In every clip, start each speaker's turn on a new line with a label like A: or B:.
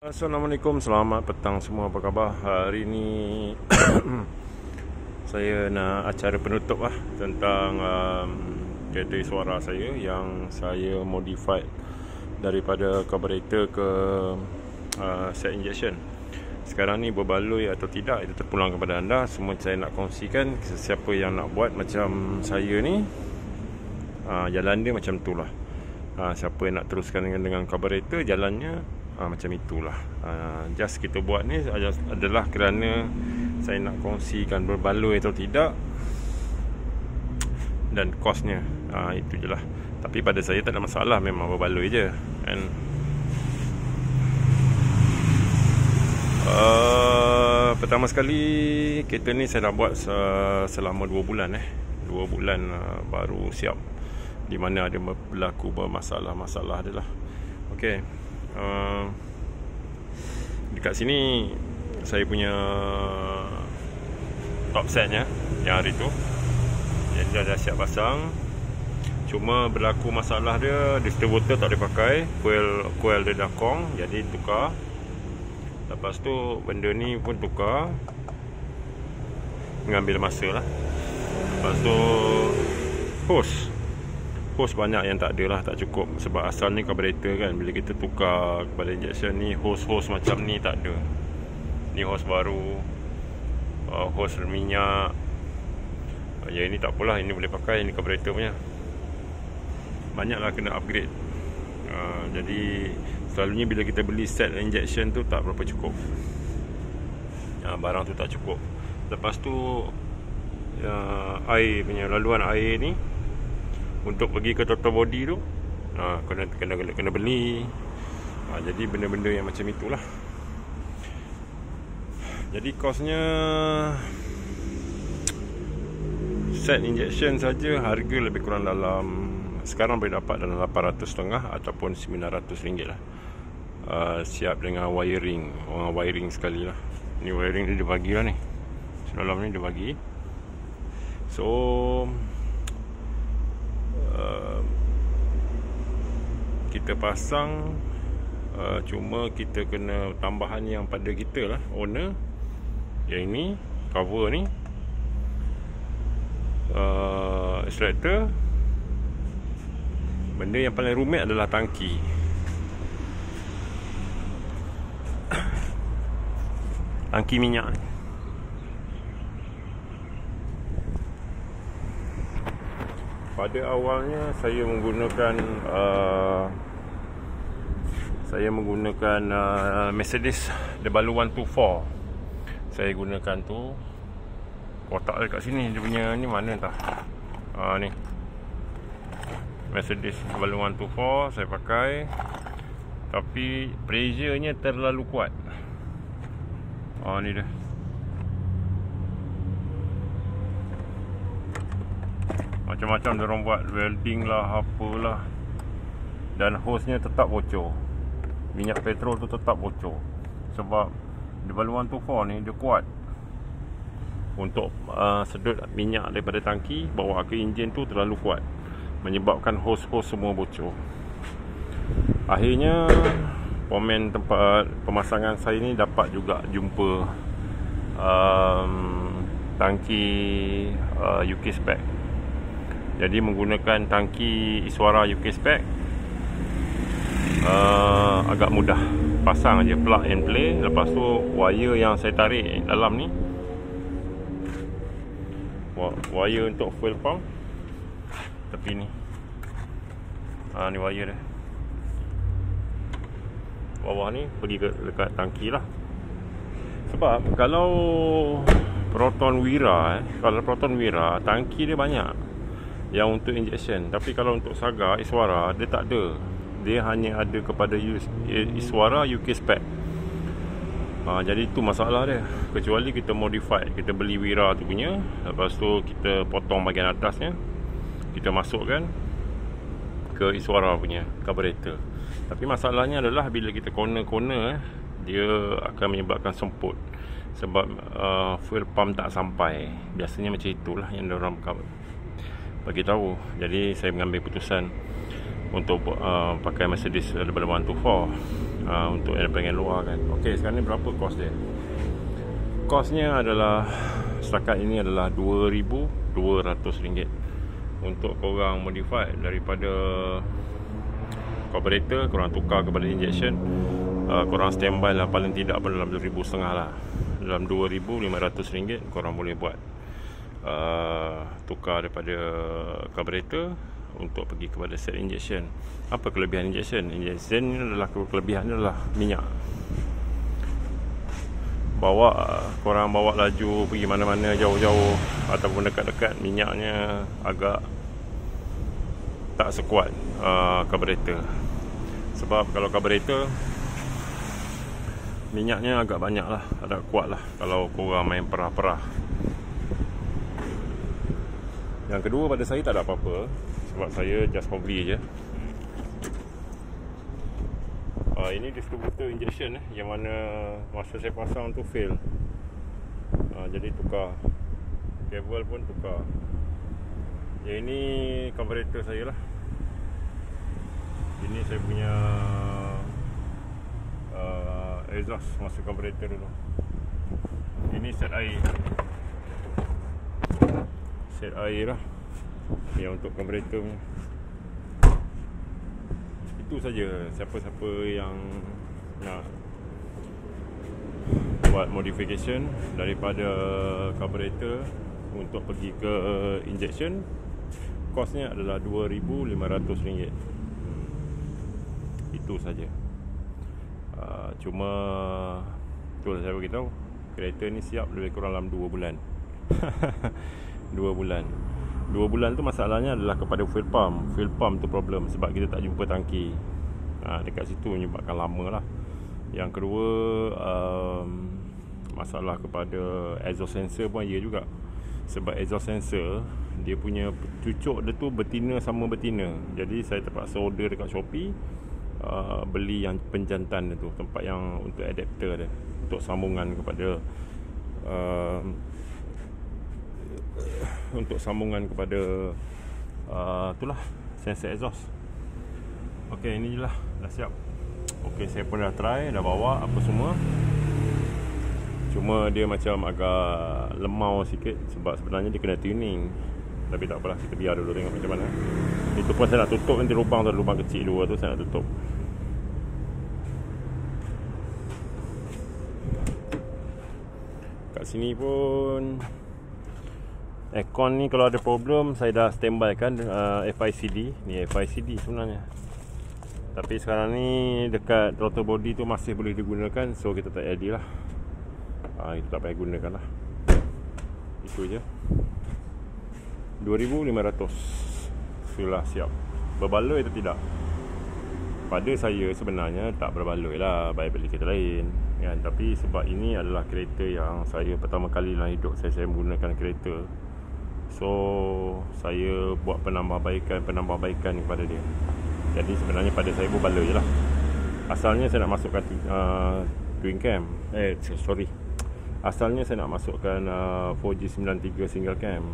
A: Assalamualaikum, selamat petang semua, apa khabar? Hari ni saya nak acara penutup tentang kereta suara saya yang saya modified daripada carburetor ke set injection. Sekarang ni berbaloi atau tidak itu terpulang kepada anda. Semua saya nak kongsikan. Siapa yang nak buat macam saya ni, jalan dia macam tu lah. Siapa yang nak teruskan dengan carburetor, jalannya macam itulah. Just kita buat ni adalah kerana saya nak kongsikan berbaloi atau tidak dan kosnya. Itu je lah. Tapi pada saya tak ada masalah, memang berbaloi je kan. Pertama sekali kereta ni saya dah buat selama 2 bulan 2 bulan baru siap, di mana ada berlaku bermasalah-masalah dia lah. Okey. Dekat sini saya punya top setnya yang hari tu yang dah siap pasang. Cuma berlaku masalah dia, distributor tak boleh pakai, coil dia dah kong, jadi tukar. Lepas tu benda ni pun tukar, mengambil masa lah. Lepas tu hose banyak yang tak ada lah, tak cukup. Sebab asal ni carburetor kan, bila kita tukar kepada injection ni, hose macam ni tak ada. Ni hose baru, hose minyak. Ya ini tak apalah, ini boleh pakai, ini carburetor punya. Banyaklah kena upgrade. Jadi selalunya bila kita beli set injection tu tak berapa cukup, barang tu tak cukup. Lepas tu air punya, laluan air ni untuk pergi ke total body tu kena beli. Jadi benda-benda yang macam itulah. Jadi kosnya set injection saja harga lebih kurang dalam, sekarang boleh dapat dalam 800.5 ataupun 900 ringgit lah. Siap dengan wiring, wiring sekali lah. Ni wiring dia bagi lah ni, dalam ni dia bagi. So kita pasang, cuma kita kena tambahan yang pada kita lah, owner. Yang ini cover ni, extractor. Benda yang paling rumit adalah tangki. Tangki minyak ni. Pada awalnya saya menggunakan Mercedes W124. Saya gunakan tu. Kotak dekat sini dia punya ni mana entah. Ni Mercedes W124 saya pakai, tapi pressure-nya terlalu kuat. Ni dia. Macam-macam diorang buat, welding lah, apalah. Dan hose-nya tetap bocor. Minyak petrol tu tetap bocor. Sebab W124 ni dia kuat untuk sedut minyak daripada tangki bawa ke enjin tu terlalu kuat, menyebabkan hose semua bocor. Akhirnya pomen tempat pemasangan saya ni dapat juga jumpa tangki UK spec. Jadi menggunakan tangki Iswara UK spec agak mudah. Pasang aja, plug and play. Lepas tu wire yang saya tarik dalam ni, wire untuk fuel pump tepi ni. Ni wire dia. Bawah ni pergi dekat tangki lah. Sebab kalau Proton Wira tangki dia banyak yang untuk injection. Tapi kalau untuk Saga Iswara dia tak ada. Dia hanya ada kepada Iswara UK spec. Jadi itu masalah dia. Kecuali kita modify, kita beli Wira tu punya, lepas tu kita potong bahagian atasnya, kita masukkan ke Iswara punya carburetor. Tapi masalahnya adalah bila kita corner dia akan menyebabkan semput. Sebab fuel pump tak sampai. Biasanya macam itulah yang diorang bagi tahu. Jadi saya mengambil keputusan untuk pakai Mercedes W124. untuk yang pengen luar kan. Okey, sekarang ni berapa kos dia? Kosnya adalah setakat ini adalah RM2,200 untuk korang modify daripada carburetor, korang tukar kepada injection. Korang standby lah paling tidak pun dalam RM2,500 lah. Dalam RM2,500 korang boleh buat tukar daripada carburetor untuk pergi kepada set injection. Apa kelebihan injection? Injection ni adalah kelebihannya adalah minyak. Korang bawa laju pergi mana-mana jauh-jauh ataupun dekat-dekat, minyaknya agak tak sekuat carburetor. Sebab kalau carburetor minyaknya agak banyak lah, agak kuat lah kalau korang main perah-perah. Yang kedua, pada saya tak ada apa-apa, sebab saya just hobi je. Ini distributor injection yang mana masa saya pasang tu fail. Jadi tukar kabel pun tukar. Yang ini carburetor saya lah. Ini saya punya exhaust masa carburetor dulu. Ini set air. Set air lah yang untuk carburetor punya. Itu saja. Siapa-siapa yang nak buat modification daripada carburetor untuk pergi ke injection, kosnya adalah RM2,500. Itu saja. Cuma itulah saya beritahu, kereta ni siap lebih kurang dalam 2 bulan. 2 bulan. 2 bulan tu masalahnya adalah kepada fuel pump. Fuel pump tu problem sebab kita tak jumpa tangki. Dekat situ menyebabkan lama lah. Yang kedua, masalah kepada exhaust sensor pun ada juga. Sebab exhaust sensor dia punya cucuk dia tu betina sama betina. Jadi saya terpaksa order dekat Shopee, beli yang penjantan dia tu, tempat yang untuk adapter dia, untuk sambungan kepada itulah sensor exhaust. Okey, ini je lah, dah siap. Okey, saya pun dah try, dah bawa apa semua. Cuma dia macam agak lemau sikit sebab sebenarnya dia kena tuning. Tapi tak apalah, kita biar dulu tengok macam mana. Itu pun saya nak tutup nanti lubang tu, lubang kecil dua tu saya nak tutup. Kat sini pun aircon ni kalau ada problem saya dah standby kan, FICD. Ni FICD sebenarnya. Tapi sekarang ni dekat throttle body tu masih boleh digunakan, so kita tak jadi lah. Itu tak payah gunakan lah. Itu je. 2,500 sudah siap. Berbaloi atau tidak? Pada saya sebenarnya tak berbaloi lah, baik beli kereta lain kan? Tapi sebab ini adalah kereta yang saya pertama kali dalam hidup saya menggunakan kereta, so saya buat penambahbaikan kepada dia. Jadi sebenarnya pada saya berbaloi je lah. Asalnya saya nak masukkan twin cam. Asalnya saya nak masukkan 4G93 single cam.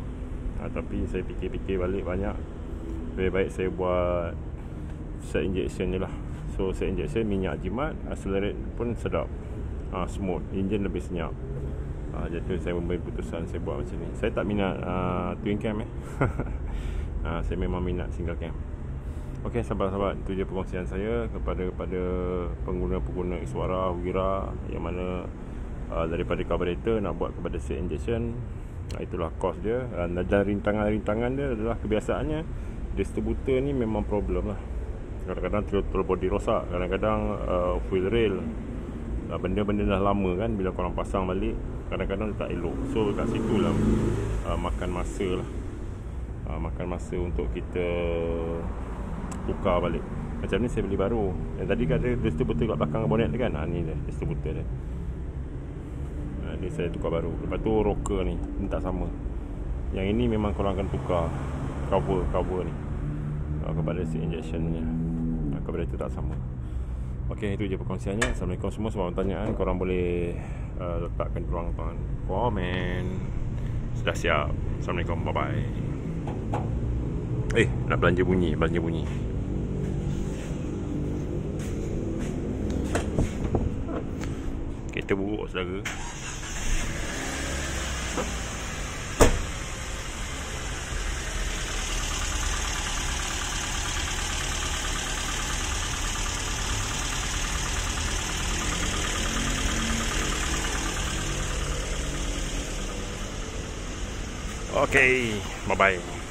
A: Tapi saya fikir-fikir balik banyak, lebih baik saya buat set injection je lah. So set injection minyak jimat, accelerate pun sedap, smooth, engine lebih senyap. Jadi saya membuat keputusan saya buat macam ni. Saya tak minat twin cam saya memang minat single cam. Okey sahabat-sahabat, itu je perkongsian saya kepada pengguna-pengguna suara Wira yang mana daripada carburetor nak buat kepada set injection. Itulah kos dia. Dan rintangan-rintangan dia adalah kebiasaannya distributor ni memang problem lah. Kadang-kadang throttle body rosak, kadang-kadang fuel rail, benda-benda dah lama kan, bila korang pasang balik kadang-kadang dia tak elok. So kat situ lah makan masa lah, makan masa untuk kita tukar balik. Macam ni saya beli baru. Yang tadi kan ada distributor kat belakang bonet dia kan, ni dia distributor dia. Ni saya tukar baru. Lepas tu rocker ni tak sama. Yang ini memang korang akan tukar cover ni kepada si injection punya. Carburetor tak sama. Okey, itu je perkongsiannya. Assalamualaikum semua. Semua pertanyaan korang boleh letakkan ruang komen. Sudah siap. Assalamualaikum. Bye bye. Nak belanja bunyi. Kereta buruk saudara. Okay, bye-bye.